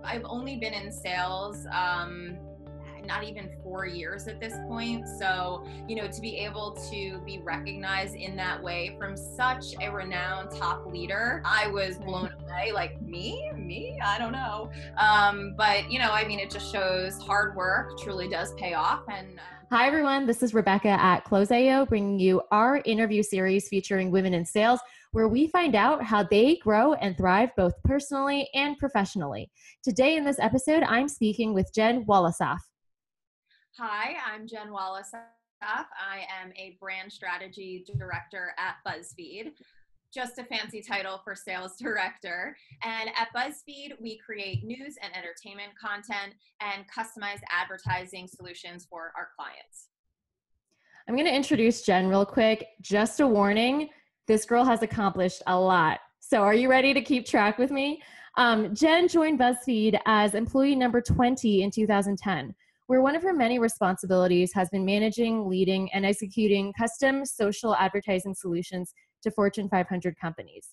I've only been in sales, not even 4 years at this point. So, to be able to be recognized in that way from such a renowned top leader, I was blown away. Like, me, I don't know. But, it just shows hard work truly does pay off. And Hi, everyone. This is Rebecca at Close.io, bringing you our interview series featuring women in sales, where we find out how they grow and thrive both personally and professionally. Today in this episode, I'm speaking with Jen Wolosoff. Hi, I'm Jen Wolosoff. I am a brand strategy director at Buzzfeed. Just a fancy title for sales director. And at Buzzfeed, we create news and entertainment content and customized advertising solutions for our clients. I'm going to introduce Jen real quick. Just a warning, this girl has accomplished a lot. So are you ready to keep track with me? Jen joined Buzzfeed as employee number 20 in 2010. Where one of her many responsibilities has been managing, leading, and executing custom social advertising solutions to Fortune 500 companies.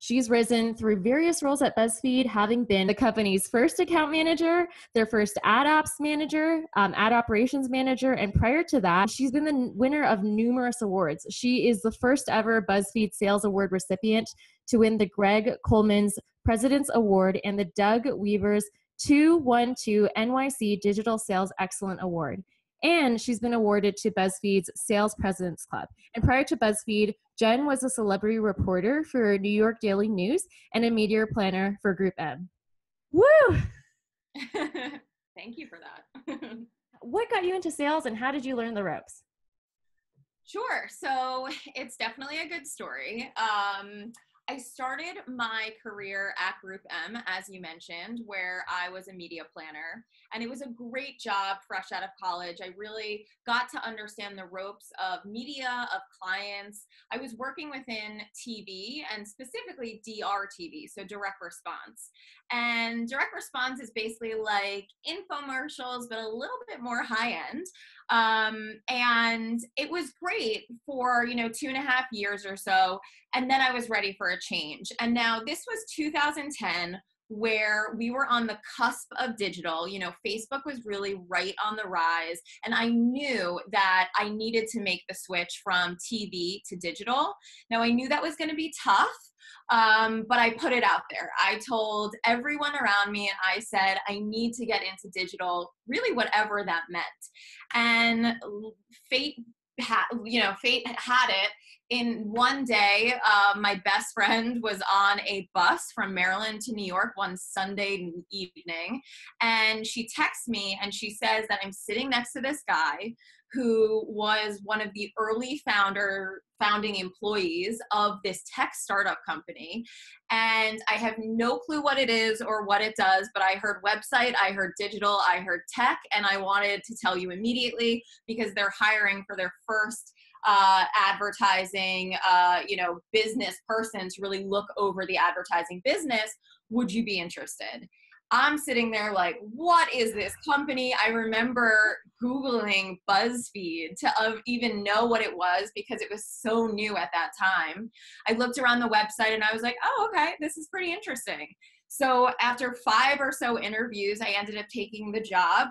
She's risen through various roles at Buzzfeed, having been the company's first account manager, their first ad ops manager, ad operations manager, and prior to that, she's been the winner of numerous awards. She is the first ever Buzzfeed Sales Award recipient to win the Greg Coleman's President's Award and the Doug Weaver's 212 NYC Digital Sales Excellent Award. And she's been awarded to BuzzFeed's Sales President's Club. And prior to BuzzFeed, Jen was a celebrity reporter for New York Daily News and a media planner for Group M. Woo! Thank you for that. What got you into sales and how did you learn the ropes? Sure. So it's definitely a good story. I started my career at Group M, as you mentioned, where I was a media planner, and it was a great job fresh out of college. I really got to understand the ropes of media, of clients. I was working within TV and specifically DRTV, so direct response. And direct response is basically like infomercials, but a little bit more high end. And it was great for, 2.5 years or so. And then I was ready for a change. And now this was 2010, where we were on the cusp of digital. Facebook was really right on the rise. And I knew that I needed to make the switch from TV to digital. Now I knew that was going to be tough. But I put it out there. I told everyone around me and I said, I need to get into digital, really whatever that meant. And fate had it. In one day, my best friend was on a bus from Maryland to New York one Sunday evening, and she texts me and she says that I'm sitting next to this guy who was one of the early founding employees of this tech startup company. And I have no clue what it is or what it does, but I heard website, I heard digital, I heard tech, and I wanted to tell you immediately because they're hiring for their first advertising, business person to really look over the advertising business. Would you be interested? I'm sitting there like, what is this company? I remember Googling Buzzfeed to even know what it was because it was so new at that time. I looked around the website and I was like, oh, okay, this is pretty interesting. So after 5 or so interviews, I ended up taking the job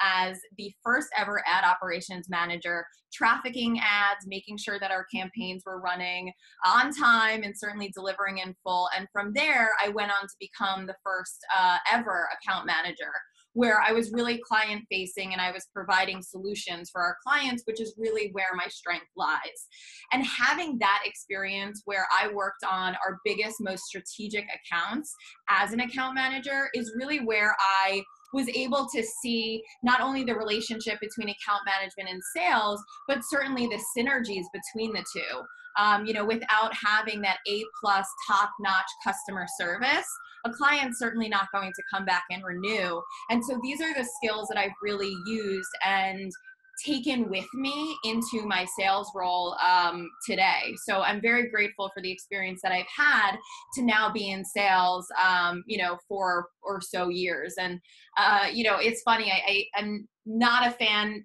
as the first ever ad operations manager, trafficking ads, making sure that our campaigns were running on time and certainly delivering in full. And from there, I went on to become the first ever account manager, where I was really client facing and I was providing solutions for our clients, which is really where my strength lies. And having that experience where I worked on our biggest, most strategic accounts as an account manager is really where I was able to see not only the relationship between account management and sales, but certainly the synergies between the two. Without having that A+ top-notch customer service, a client's certainly not going to come back and renew. And so these are the skills that I've really used and taken with me into my sales role today. So I'm very grateful for the experience that I've had to now be in sales, 4 or so years. And, it's funny, I'm not a fan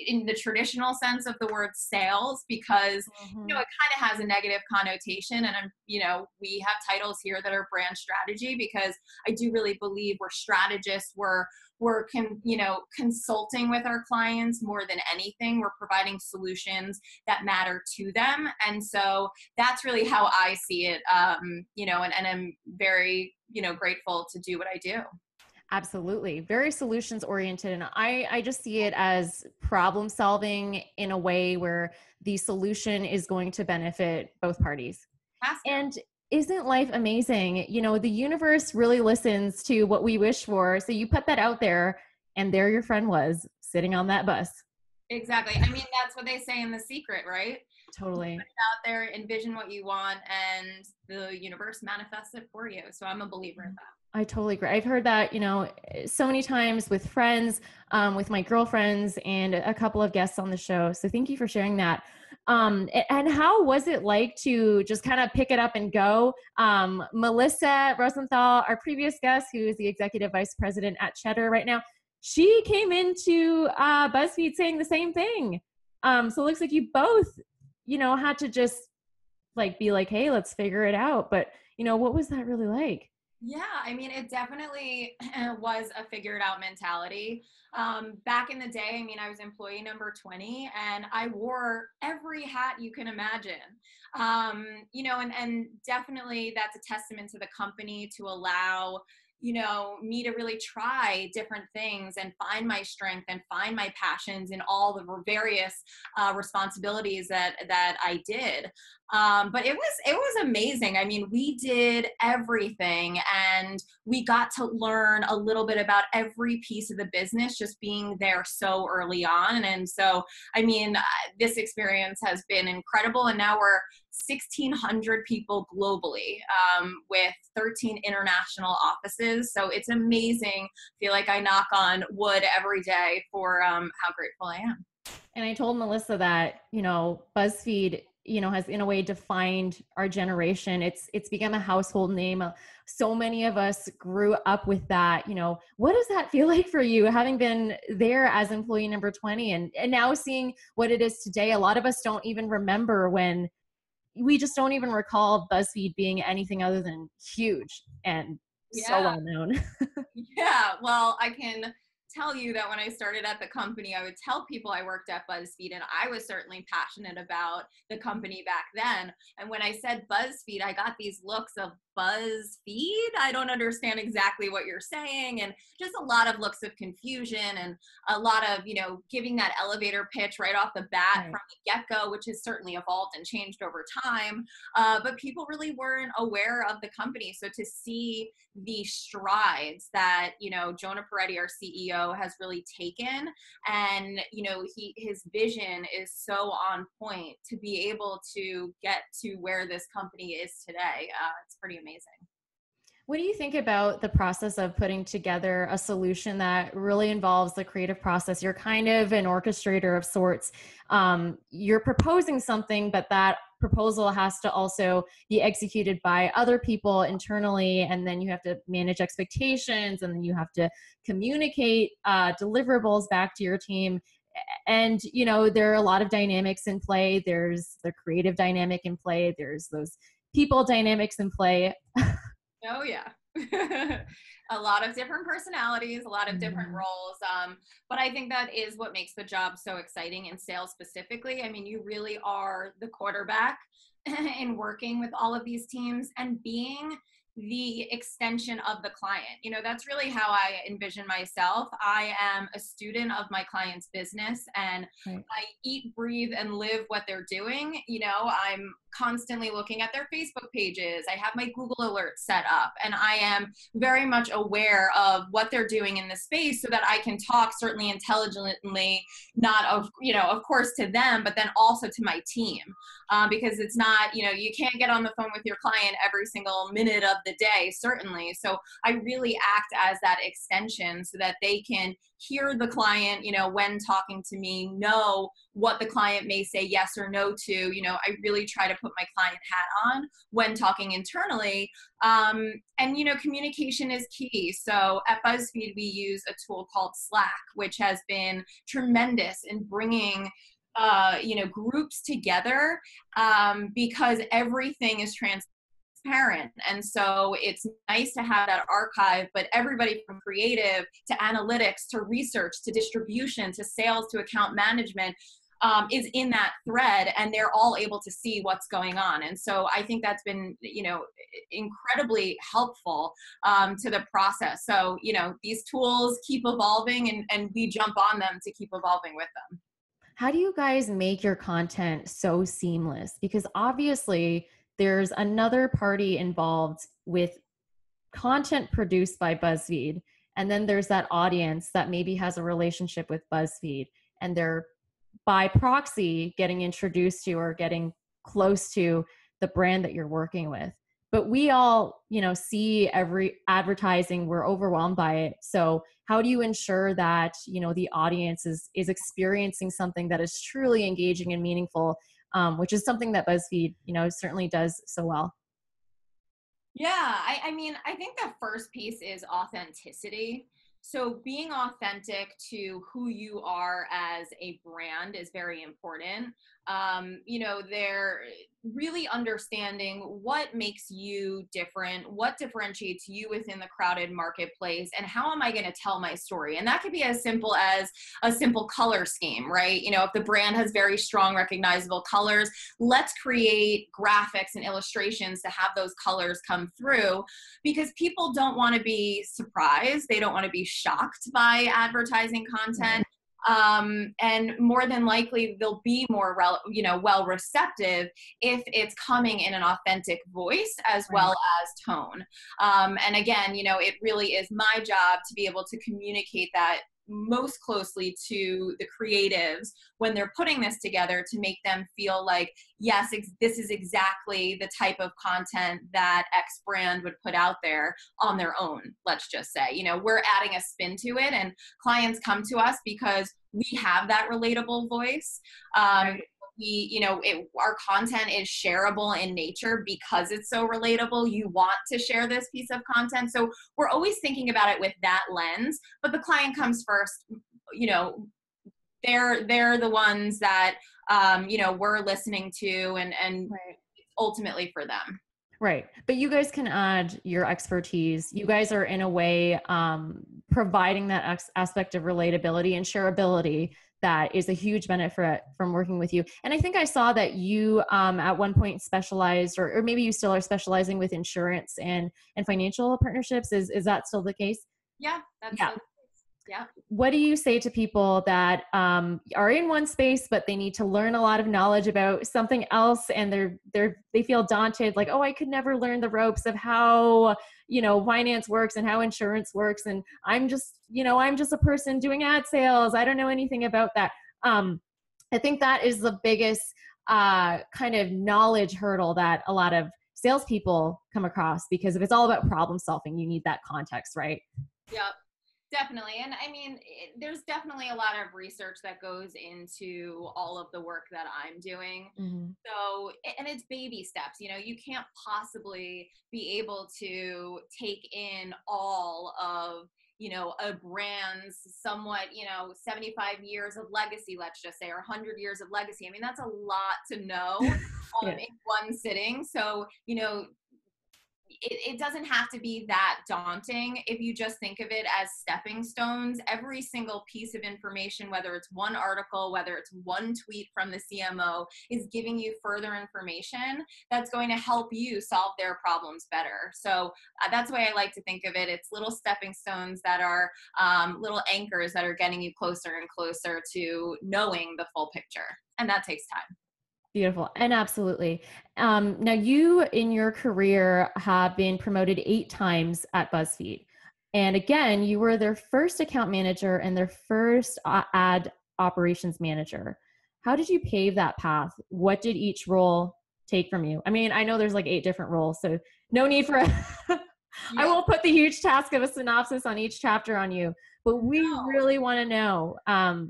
in the traditional sense of the word sales, because it kind of has a negative connotation, and we have titles here that are brand strategy, because I do really believe we're strategists. We're consulting with our clients more than anything. We're providing solutions that matter to them, and so that's really how I see it. And I'm very grateful to do what I do. Absolutely. Very solutions oriented. And I just see it as problem solving in a way where the solution is going to benefit both parties. And isn't life amazing? The universe really listens to what we wish for. So you put that out there, and there your friend was sitting on that bus. Exactly. I mean, that's what they say in The Secret, right? Totally. Put it out there, envision what you want, and the universe manifests it for you. So I'm a believer in that. I totally agree. I've heard that, so many times with friends, with my girlfriends, and a couple of guests on the show. So thank you for sharing that. And how was it like to just kind of pick it up and go? Melissa Rosenthal, our previous guest, who is the executive vice president at Cheddar right now, she came into Buzzfeed saying the same thing. So it looks like you both, had to just be like, hey, let's figure it out. But, what was that really like? Yeah, I mean, it definitely was a figure it out mentality. Back in the day, I mean, I was employee number 20, and I wore every hat you can imagine. And definitely that's a testament to the company to allow me to really try different things and find my strength and find my passions in all the various responsibilities that I did. But it was amazing. I mean, we did everything, and we got to learn a little bit about every piece of the business just being there so early on. And so, I mean, this experience has been incredible. And now we're 1,600 people globally, with 13 international offices. So it's amazing. I feel like I knock on wood every day for how grateful I am. And I told Melissa that, Buzzfeed, has in a way defined our generation. It's become a household name. So many of us grew up with that. What does that feel like for you, having been there as employee number 20 and now seeing what it is today? A lot of us don't even remember when we just don't even recall BuzzFeed being anything other than huge and so well known. Yeah, well, I can tell you that when I started at the company, I would tell people I worked at BuzzFeed, and I was certainly passionate about the company back then. And when I said BuzzFeed, I got these looks of Buzzfeed. I don't understand exactly what you're saying. And just a lot of looks of confusion, and a lot of, giving that elevator pitch right off the bat from the get-go, which has certainly evolved and changed over time. But people really weren't aware of the company. So to see the strides that, Jonah Peretti, our CEO, has really taken, and, his vision is so on point to be able to get to where this company is today. It's pretty amazing. What do you think about the process of putting together a solution that really involves the creative process? You're kind of an orchestrator of sorts. You're proposing something, but that proposal has to also be executed by other people internally, and then you have to manage expectations, and then you have to communicate deliverables back to your team. And, there are a lot of dynamics in play. There's the creative dynamic in play. There's those people dynamics in play. Oh, yeah. A lot of different personalities, a lot of different roles. But I think that is what makes the job so exciting in sales specifically. I mean, you really are the quarterback in working with all of these teams and being the extension of the client. That's really how I envision myself. I am a student of my client's business, and I eat, breathe, and live what they're doing. I'm constantly looking at their Facebook pages. I have my Google alerts set up, and I am very much aware of what they're doing in the space so that I can talk certainly intelligently, not of course to them, but then also to my team. Because it's not, you can't get on the phone with your client every single minute of the day, certainly. So I really act as that extension so that they can hear the client, when talking to me, know what the client may say yes or no to. I really try to put my client hat on when talking internally. And communication is key. So at Buzzfeed, we use a tool called Slack, which has been tremendous in bringing groups together, because everything is transparent. And so it's nice to have that archive, but everybody from creative to analytics to research to distribution to sales to account management is in that thread, and they're all able to see what's going on. And so I think that's been, incredibly helpful to the process. So, these tools keep evolving, and we jump on them to keep evolving with them. How do you guys make your content so seamless? Because obviously there's another party involved with content produced by BuzzFeed. And then there's that audience that maybe has a relationship with BuzzFeed, and they're by proxy getting introduced to or getting close to the brand that you're working with. But we all, see every advertising, we're overwhelmed by it. So how do you ensure that, the audience is experiencing something that is truly engaging and meaningful, which is something that BuzzFeed, certainly does so well? Yeah, I think the first piece is authenticity. So being authentic to who you are as a brand is very important. They're really understanding what makes you different, what differentiates you within the crowded marketplace, and how am I going to tell my story? And that could be as simple as a simple color scheme, right? If the brand has very strong, recognizable colors, let's create graphics and illustrations to have those colors come through, because people don't want to be surprised. They don't want to be shocked by advertising content. And more than likely, they'll be more, well receptive if it's coming in an authentic voice as well as tone. And again, it really is my job to be able to communicate that most closely to the creatives when they're putting this together, to make them feel like, yes, this is exactly the type of content that X brand would put out there on their own. Let's just say, we're adding a spin to it, and clients come to us because we have that relatable voice. Our content is shareable in nature because it's so relatable. You want to share this piece of content. So we're always thinking about it with that lens, but the client comes first. They're the ones that, we're listening to, and ultimately for them. Right. But you guys can add your expertise. You guys are in a way providing that aspect of relatability and shareability that is a huge benefit from working with you. And I think I saw that you at one point specialized, or maybe you still are specializing with insurance and financial partnerships. Is that still the case? Yeah, that's still the case. Yeah. What do you say to people that are in one space, but they need to learn a lot of knowledge about something else, and they feel daunted, like, oh, I could never learn the ropes of how, finance works and how insurance works, and I'm just a person doing ad sales. I don't know anything about that. I think that is the biggest kind of knowledge hurdle that a lot of salespeople come across, because if it's all about problem solving, you need that context, right? Yep. Definitely. And there's definitely a lot of research that goes into all of the work that I'm doing. Mm-hmm. So, and it's baby steps. You can't possibly be able to take in all of, a brand's somewhat, 75 years of legacy, let's just say, or 100 years of legacy. That's a lot to know in one sitting. So, it doesn't have to be that daunting if you just think of it as stepping stones. Every single piece of information, whether it's one article, whether it's one tweet from the CMO, is giving you further information that's going to help you solve their problems better. So that's the way I like to think of it. It's little stepping stones that are little anchors that are getting you closer and closer to knowing the full picture. And that takes time. Beautiful. And absolutely. Now you in your career have been promoted 8 times at BuzzFeed. And again, you were their first account manager and their first ad operations manager. How did you pave that path? What did each role take from you? I know there's like 8 different roles. So No need for I Yeah. won't put the huge task of a synopsis on each chapter on you, but we No. really want to know.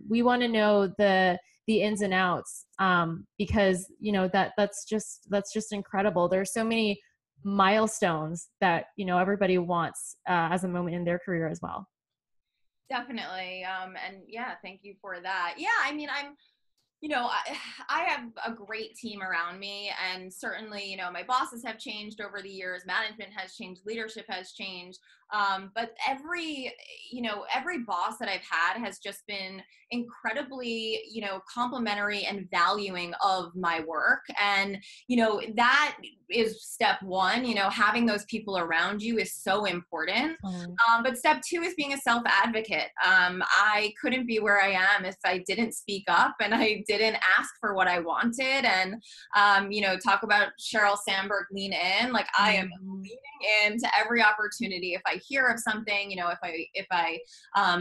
We want to know the ins and outs, because that's just incredible. There's so many milestones that everybody wants as a moment in their career as well. Definitely. And yeah, thank you for that. Yeah, I mean, I have a great team around me, and certainly, my bosses have changed over the years, management has changed, leadership has changed. But every boss that I've had has just been incredibly, complimentary and valuing of my work. And, that is step one. Having those people around you is so important. Totally. But step two is being a self advocate. I couldn't be where I am if I didn't speak up and I didn't ask for what I wanted. And, talk about Sheryl Sandberg, lean in. Like, I am leaning into every opportunity. If I hear of something, if I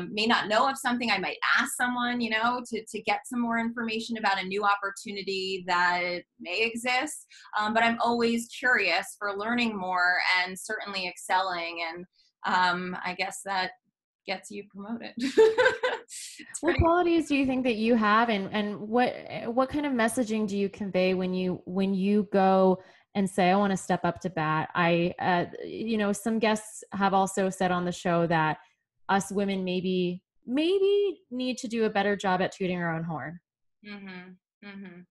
may not know of something, I might ask someone, to get some more information about a new opportunity that may exist. But I'm always curious for learning more and certainly excelling. And I guess that gets you promoted. What qualities do you think that you have, and what kind of messaging do you convey when you go and say, I want to step up to bat? Some guests have also said on the show that us women maybe need to do a better job at tooting our own horn. Mm-hmm. Mm-hmm.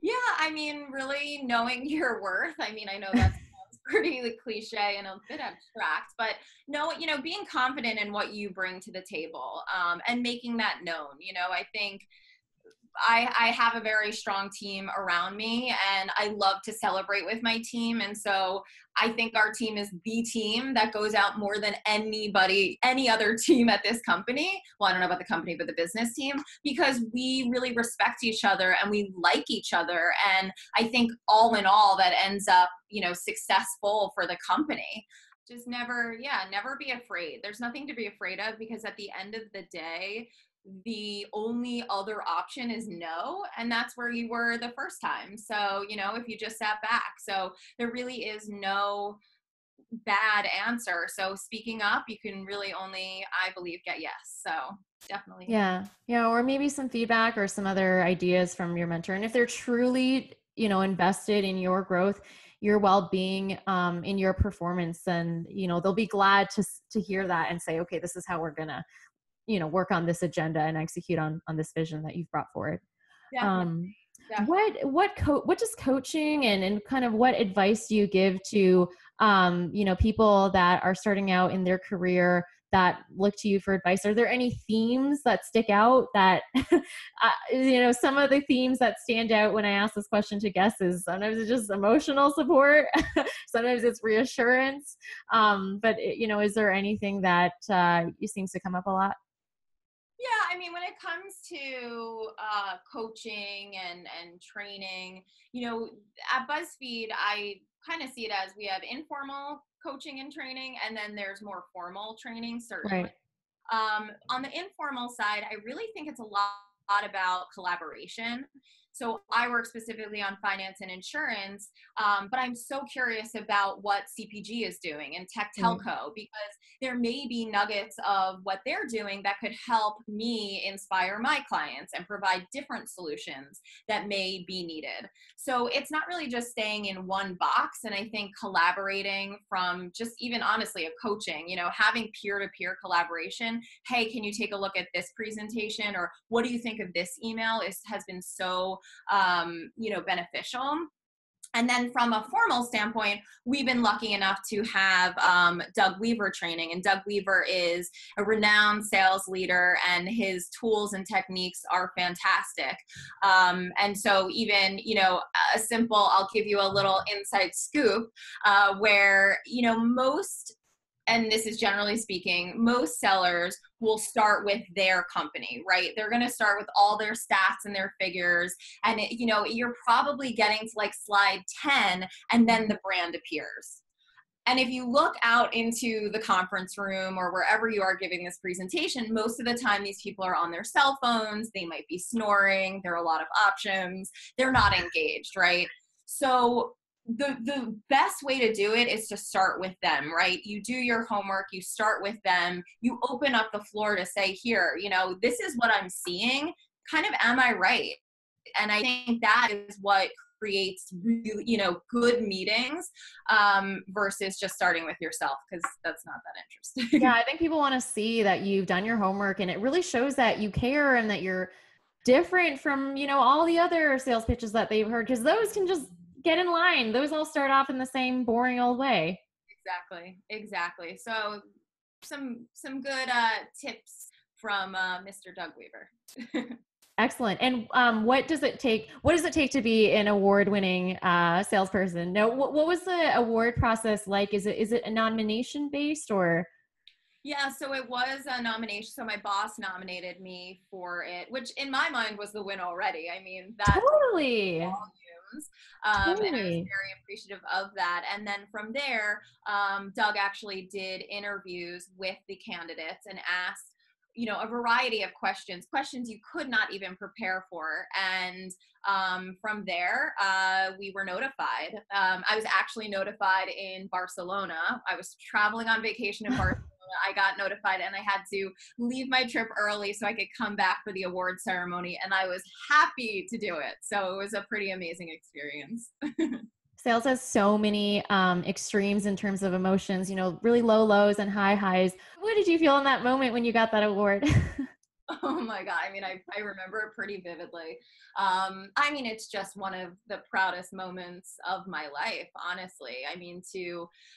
Yeah, I mean, really knowing your worth. I mean, I know that sounds pretty cliche and a bit abstract, but no, being confident in what you bring to the table, and making that known. I think I have a very strong team around me, and I love to celebrate with my team. And so I think our team is the team that goes out more than any other team at this company. Well, I don't know about the company, but the business team, because we really respect each other and we like each other. And I think all in all, that ends up, successful for the company. Just never be afraid. There's nothing to be afraid of, because at the end of the day, the only other option is no, and that's where you were the first time. So, if you just sat back. So there really is no bad answer. So speaking up, you can really only, I believe, get yes. So definitely. Yeah. Or maybe some feedback or some other ideas from your mentor. And if they're truly, invested in your growth, your well-being, in your performance, then, they'll be glad to hear that and say, okay, this is how we're gonna work on this agenda and execute on this vision that you've brought forward. Definitely. What does coaching and kind of what advice do you give to, people that are starting out in their career that look to you for advice? Are there any themes that stick out that, some of the themes that stand out when I ask this question to guests is sometimes it's just emotional support. Sometimes it's reassurance. But is there anything that seems to come up a lot? Yeah, I mean, when it comes to coaching and training, at Buzzfeed, I kind of see it as we have informal coaching and training, and then there's more formal training, certainly. Right. On the informal side, I really think it's a lot about collaboration. So I work specifically on finance and insurance, but I'm so curious about what CPG is doing and tech telco, because there may be nuggets of what they're doing that could help me inspire my clients and provide different solutions that may be needed. So it's not really just staying in one box. And I think collaborating from just even honestly a coaching, having peer-to-peer collaboration. Hey, can you take a look at this presentation? Or what do you think of this email? Has been so, beneficial. And then from a formal standpoint, we've been lucky enough to have Doug Weaver training. And Doug Weaver is a renowned sales leader, and his tools and techniques are fantastic. And so even, a simple, I'll give you a little inside scoop, where, most, and this is generally speaking, most sellers will start with their company, right? They're going to start with all their stats and their figures. And, you're probably getting to like slide 10, and then the brand appears. And if you look out into the conference room or wherever you are giving this presentation, most of the time these people are on their cell phones. They might be snoring. There are a lot of options. They're not engaged, right? So the best way to do it is to start with them, right? You do your homework, you start with them, you open up the floor to say, here, this is what I'm seeing. Kind of, am I right? And I think that is what creates really, good meetings, versus just starting with yourself, because that's not that interesting. Yeah, I think people want to see that you've done your homework, and it really shows that you care and that you're different from, all the other sales pitches that they've heard, because those can just get in line. Those all start off in the same boring old way. Exactly. So some good tips from Mr. Doug Weaver. Excellent. And what does it take to be an award-winning salesperson? No, what was the award process like? Is it a nomination based, or? Yeah, so it was a nomination. So my boss nominated me for it, which in my mind was the win already. I mean, that Totally. volumes. And I was very appreciative of that. And then from there, Doug actually did interviews with the candidates and asked, a variety of questions you could not even prepare for. And from there, we were notified. I was actually notified in Barcelona. I was traveling on vacation in Barcelona. I got notified and I had to leave my trip early so I could come back for the award ceremony. And I was happy to do it. So it was a pretty amazing experience. Sales has so many extremes in terms of emotions, really low lows and high highs. What did you feel in that moment when you got that award? Oh my God. I mean, I remember it pretty vividly. I mean, it's just one of the proudest moments of my life, honestly. I mean,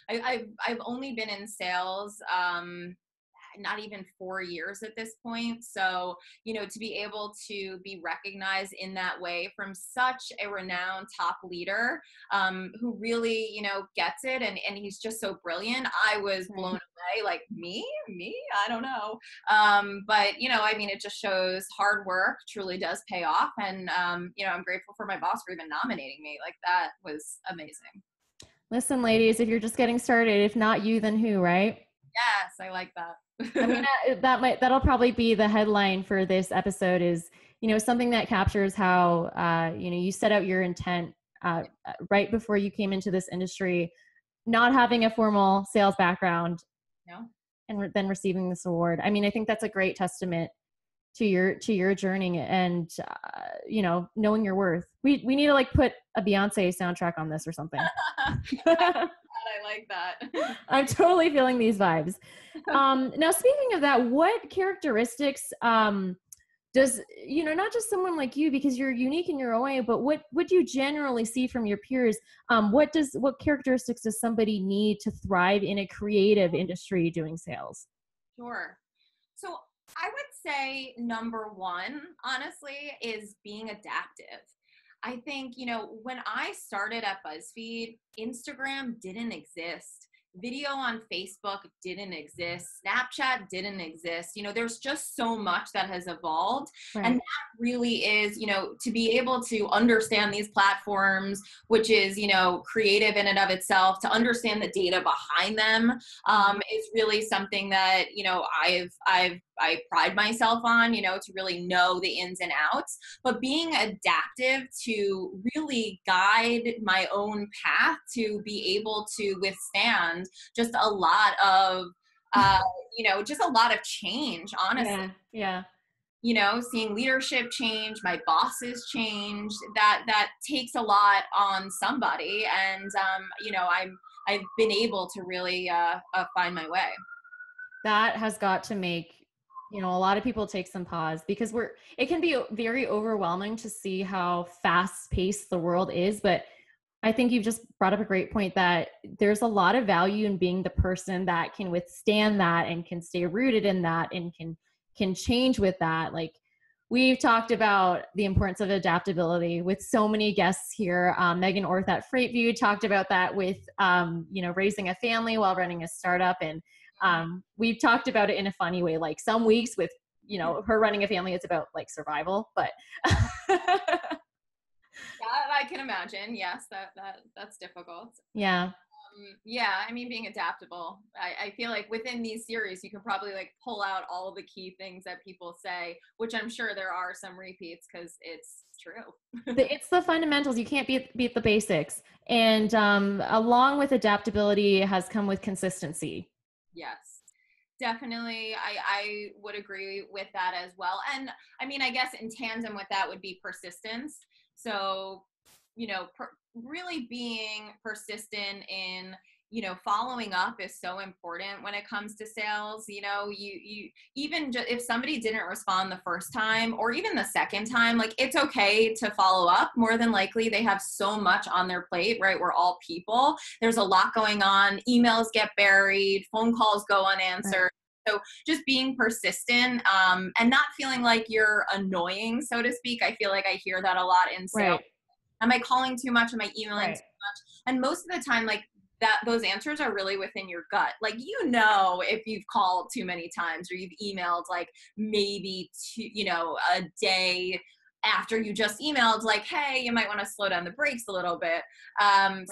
I've only been in sales, not even 4 years at this point. So, to be able to be recognized in that way from such a renowned top leader, who really, gets it. And he's just so brilliant. I was blown away, like me, I don't know. But, I mean, it just shows hard work truly does pay off. And, I'm grateful for my boss for even nominating me. Like, that was amazing. Listen, ladies, if you're just getting started, if not you, then who, right? Yes, I like that. I mean, that'll probably be the headline for this episode is, something that captures how, you set out your intent right before you came into this industry, not having a formal sales background, and then receiving this award. I mean, I think that's a great testament to your journey and, knowing your worth. We need to put a Beyonce soundtrack on this or something. I like that. I'm totally feeling these vibes. Now, speaking of that, what characteristics does, not just someone like you, because you're unique in your own way, but what do you generally see from your peers? What characteristics does somebody need to thrive in a creative industry doing sales? Sure. So I would say number one, honestly, is being adaptive. I think, when I started at Buzzfeed, Instagram didn't exist. Video on Facebook didn't exist. Snapchat didn't exist. There's just so much that has evolved. Right. And that really is, to be able to understand these platforms, which is, creative in and of itself, to understand the data behind them, is really something that, I pride myself on, to really know the ins and outs, but being adaptive to really guide my own path to be able to withstand just a lot of, just a lot of change, honestly. Yeah. Seeing leadership change, my bosses change, that takes a lot on somebody. And, I've been able to really find my way. That has got to make, a lot of people take some pause, because it can be very overwhelming to see how fast paced the world is. But I think you've just brought up a great point that there's a lot of value in being the person that can withstand that and can stay rooted in that and can change with that. Like, we've talked about the importance of adaptability with so many guests here. Megan Orth at Freightview talked about that with, raising a family while running a startup. And we've talked about it in a funny way, like some weeks with, her running a family, it's about survival, but I can imagine. Yes, that's difficult. Yeah. Yeah, I mean, being adaptable. I feel like within these series, you can probably like pull out all of the key things that people say, which I'm sure there are some repeats because it's true. It's the fundamentals. You can't beat the basics. And along with adaptability has come with consistency. Yes, definitely. I would agree with that as well. And I mean, I guess in tandem with that would be persistence. So, really being persistent in, following up is so important when it comes to sales. You even if somebody didn't respond the first time or even the second time, like it's okay to follow up. More than likely they have so much on their plate, right? We're all people. There's a lot going on. Emails get buried, phone calls go unanswered. Right. So just being persistent, and not feeling like you're annoying, so to speak. I feel like I hear that a lot in sales. Right. Am I calling too much? Am I emailing too Right. much? And most of the time, like those answers are really within your gut. Like, if you've called too many times or you've emailed like maybe a day after you just emailed, like, hey, you might want to slow down the brakes a little bit.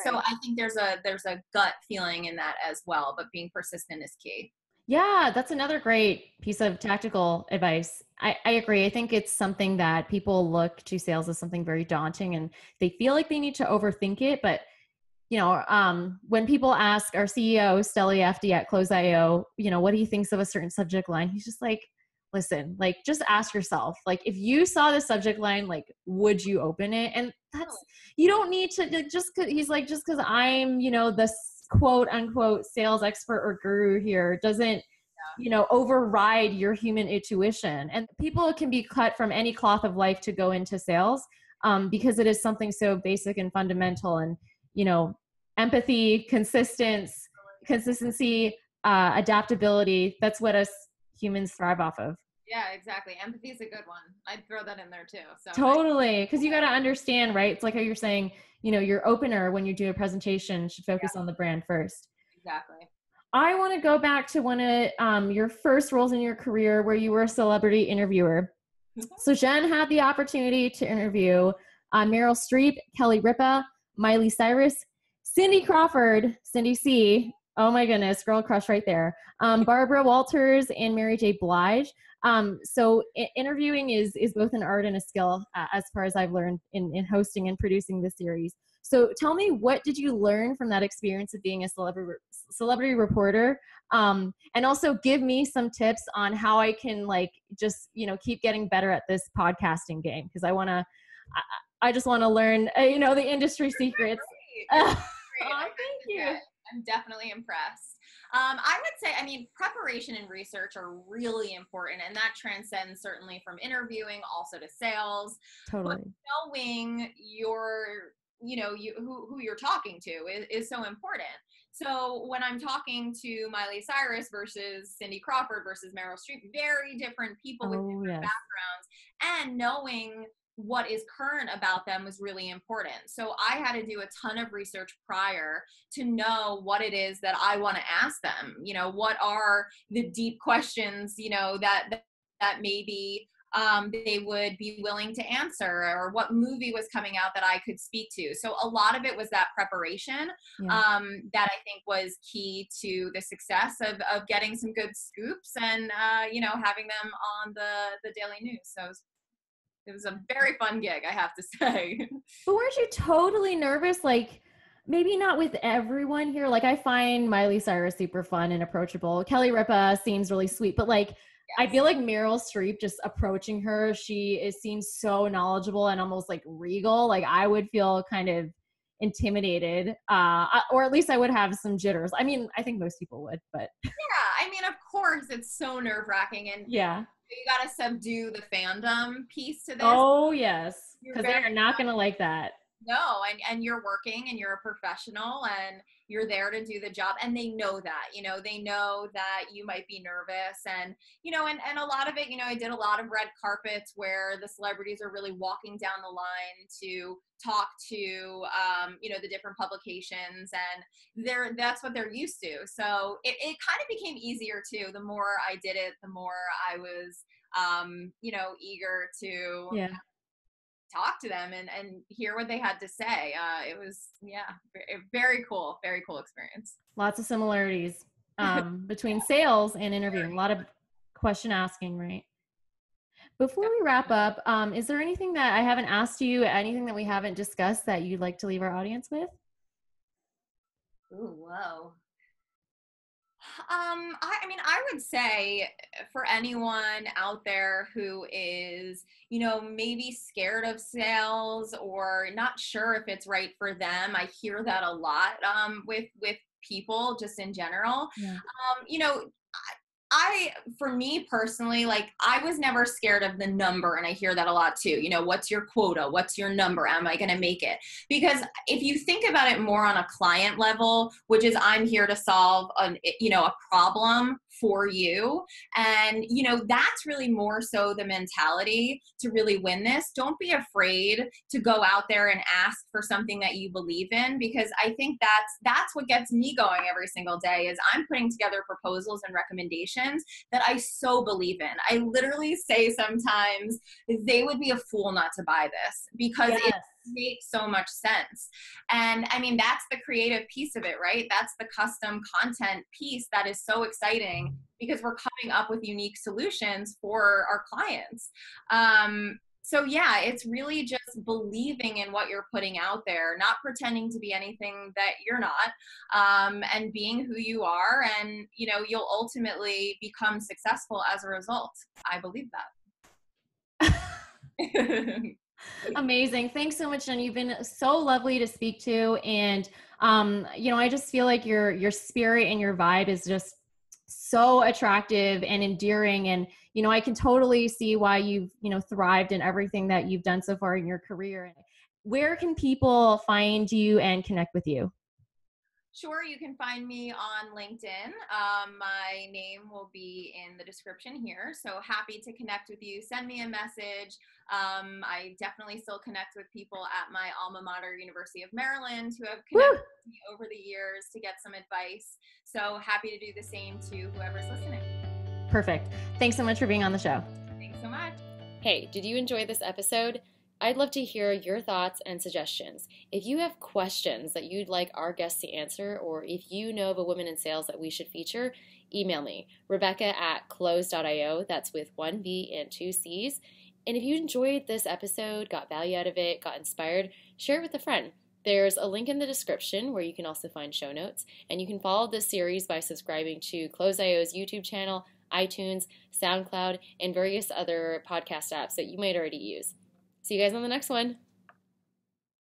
So Right. I think there's a gut feeling in that as well, but being persistent is key. Yeah, that's another great piece of tactical advice. I agree. I think it's something that people look to sales as something very daunting and they feel like they need to overthink it. But, when people ask our CEO, Steli FD at Close.io, what he thinks of a certain subject line, he's just like, listen, like, just ask yourself, like, if you saw the subject line, like, would you open it? And you don't need to, like, he's like, just because I'm, the quote unquote sales expert or guru here doesn't override your human intuition. And people can be cut from any cloth of life to go into sales, because it is something so basic and fundamental. And empathy, consistency, adaptability, that's what us humans thrive off of. Yeah, exactly. Empathy is a good one. I'd throw that in there too. So Totally. Because you got to understand, right? It's like how you're saying, your opener when you do a presentation should focus on the brand first. exactly. I want to go back to one of your first roles in your career where you were a celebrity interviewer. So Jen had the opportunity to interview Meryl Streep, Kelly Ripa, Miley Cyrus, Cindy Crawford, Cindy C. Oh my goodness, girl crush right there. Barbara Walters and Mary J. Blige. So interviewing is both an art and a skill, as far as I've learned in hosting and producing the series. So tell me, what did you learn from that experience of being a celebrity reporter? And also give me some tips on how I can just keep getting better at this podcasting game, because I just want to learn the industry secrets. You're great. Oh, thank you. I'm definitely impressed. I would say, I mean, preparation and research are really important, and that transcends certainly from interviewing also to sales. Totally. But knowing who you're talking to is so important. So when I'm talking to Miley Cyrus versus Cindy Crawford versus Meryl Streep, very different people with different backgrounds, and knowing what is current about them was really important. So I had to do a ton of research prior to know what it is that I want to ask them. What are the deep questions, that maybe they would be willing to answer, or what movie was coming out that I could speak to. So a lot of it was that preparation, that I think was key to the success of getting some good scoops and, having them on the daily news. So it was a very fun gig, I have to say. But weren't you totally nervous? Like, maybe not with everyone here. Like, I find Miley Cyrus super fun and approachable. Kelly Ripa seems really sweet, but I feel like Meryl Streep, just approaching her, seems so knowledgeable and almost like regal. Like, I would feel kind of intimidated, or at least I would have some jitters. I mean, I think most people would, but yeah, I mean, of course, it's so nerve-wracking, and yeah. you got to subdue the fandom piece to this. Oh yes, because they're not going to like that. No, and you're working and you're a professional and you're there to do the job, and they know that. They know that you might be nervous, and and a lot of it, I did a lot of red carpets where the celebrities are really walking down the line to talk to the different publications, and that's what they're used to. So it kind of became easier too. The more I did it, the more I was eager to talk to them and hear what they had to say. It was, very cool experience. Lots of similarities between sales and interviewing. A lot of question asking, right? Before we wrap up, is there anything that I haven't asked you, anything that we haven't discussed that you'd like to leave our audience with? Ooh, whoa. I mean, I would say for anyone out there who is, maybe scared of sales or not sure if it's right for them, I hear that a lot with people just in general. Yeah. For me personally, like I was never scared of the number, and I hear that a lot too. What's your quota? What's your number? Am I going to make it? Because if you think about it more on a client level, which is I'm here to solve a problem for you. And, that's really more so the mentality to really win this. Don't be afraid to go out there and ask for something that you believe in, because I think that's what gets me going every single day is I'm putting together proposals and recommendations that I so believe in. I literally say sometimes they would be a fool not to buy this because it makes so much sense. And I mean, that's the creative piece of it, right? That's the custom content piece that is so exciting because we're coming up with unique solutions for our clients. So yeah, it's really just believing in what you're putting out there, not pretending to be anything that you're not, and being who you are. And, you'll ultimately become successful as a result. I believe that. Amazing. Thanks so much, Jen. You've been so lovely to speak to. And, I just feel like your spirit and your vibe is just so attractive and endearing. And, I can totally see why you've, thrived in everything that you've done so far in your career. Where can people find you and connect with you? Sure, you can find me on LinkedIn. My name will be in the description here. So happy to connect with you. Send me a message. I definitely still connect with people at my alma mater, University of Maryland, who have connected with me over the years to get some advice. So happy to do the same to whoever's listening. Perfect. Thanks so much for being on the show. Thanks so much. Hey, did you enjoy this episode? I'd love to hear your thoughts and suggestions. If you have questions that you'd like our guests to answer, or if you know of a woman in sales that we should feature, email me, Rebecca@close.io. That's with 1 B and 2 C's. And if you enjoyed this episode, got value out of it, got inspired, share it with a friend. There's a link in the description where you can also find show notes. And you can follow this series by subscribing to Close.io's YouTube channel, iTunes, SoundCloud, and various other podcast apps that you might already use. See you guys on the next one.